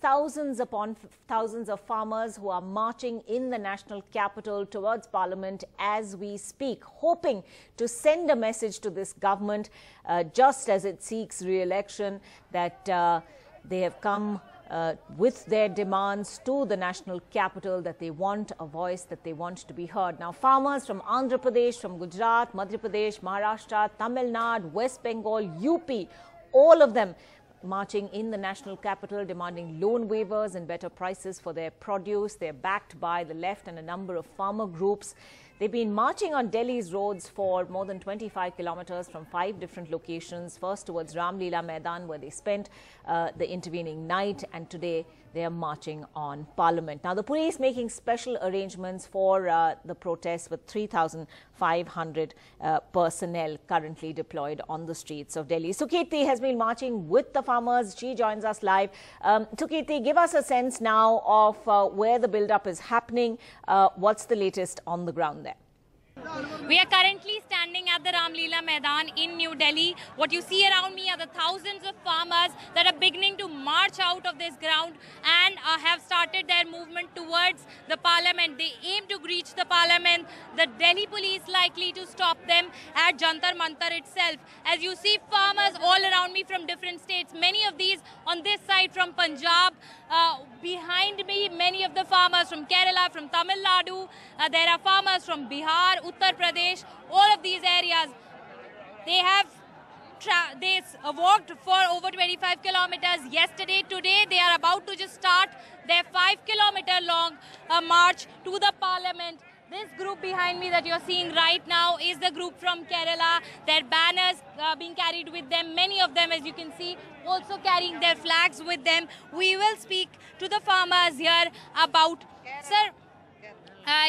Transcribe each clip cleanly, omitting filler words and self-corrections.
thousands upon thousands of farmers who are marching in the national capital towards Parliament as we speak, hoping to send a message to this government just as it seeks re-election that they have come with their demands to the national capital, that they want a voice, that they want to be heard. Now, farmers from Andhra Pradesh, from Gujarat, Madhya Pradesh, Maharashtra, Tamil Nadu, West Bengal, UP, all of them marching in the national capital, demanding loan waivers and better prices for their produce. They're backed by the left and a number of farmer groups. They've been marching on Delhi's roads for more than 25 kilometers from 5 different locations, first towards Ram Leela Maidan, where they spent the intervening night, and today they are marching on Parliament. Now, the police making special arrangements for the protests with 3,500 personnel currently deployed on the streets of Delhi. Sukirti has been marching with the farmers. She joins us live. Sukirti, give us a sense now of where the build-up is happening. What's the latest on the ground there? We are currently standing at the Ram Leela Maidan in New Delhi. What you see around me are the thousands of farmers that are beginning to march out of this ground and have started their movement towards the Parliament. They aim to reach the Parliament. The Delhi police likely to stop them at Jantar Mantar itself. As you see, farmers all around me from different states, many of these on this side from Punjab. Behind me, many of the farmers from Kerala, from Tamil Nadu. There are farmers from Bihar, Uttar Pradesh, all of these areas. They have walked for over 25 kilometers yesterday. Today, they are about to just start their 5-kilometer long march to the Parliament. This group behind me that you're seeing right now is the group from Kerala. Their banners being carried with them. Many of them, as you can see, also carrying their flags with them. We will speak to the farmers here about... Sir,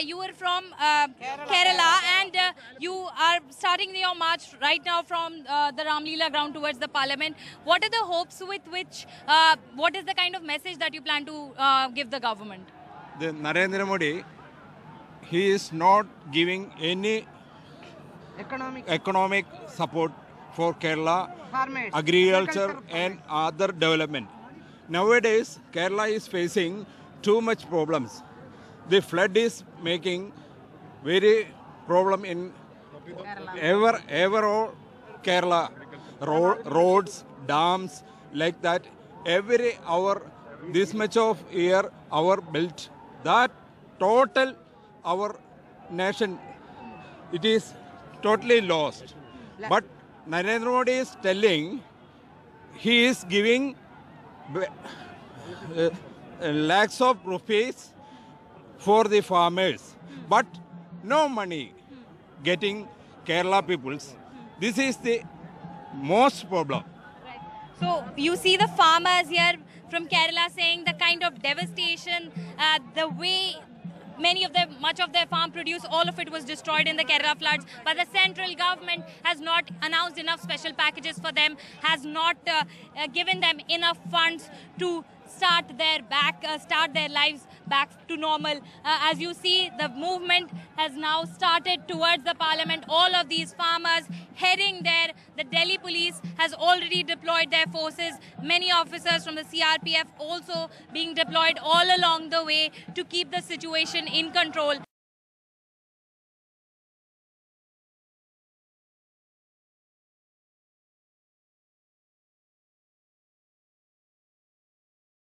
you are from Kerala and you are starting your march right now from the Ram Leela ground towards the Parliament. What are the hopes with which, what is the kind of message that you plan to give the government? The Narendra Modi, he is not giving any economic support for Kerala, agriculture and other development. Nowadays, Kerala is facing too much problems. The flood is making very problem in overall Kerala. Roads, dams, like that. Every hour, this much of year, our built. That total, our nation, it is totally lost. But Narendra Modi is telling, he is giving lakhs of rupees for the farmers, but no money getting Kerala peoples. This is the most problem. Right. So you see the farmers here from Kerala saying the kind of devastation, the way much of their farm produce, all of it was destroyed in the Kerala floods. But the central government has not announced enough special packages for them, has not given them enough funds to start their lives back to normal. As you see, the movement has now started towards the Parliament. All of these farmers heading there. The Delhi police has already deployed their forces. Many officers from the CRPF also being deployed all along the way to keep the situation in control.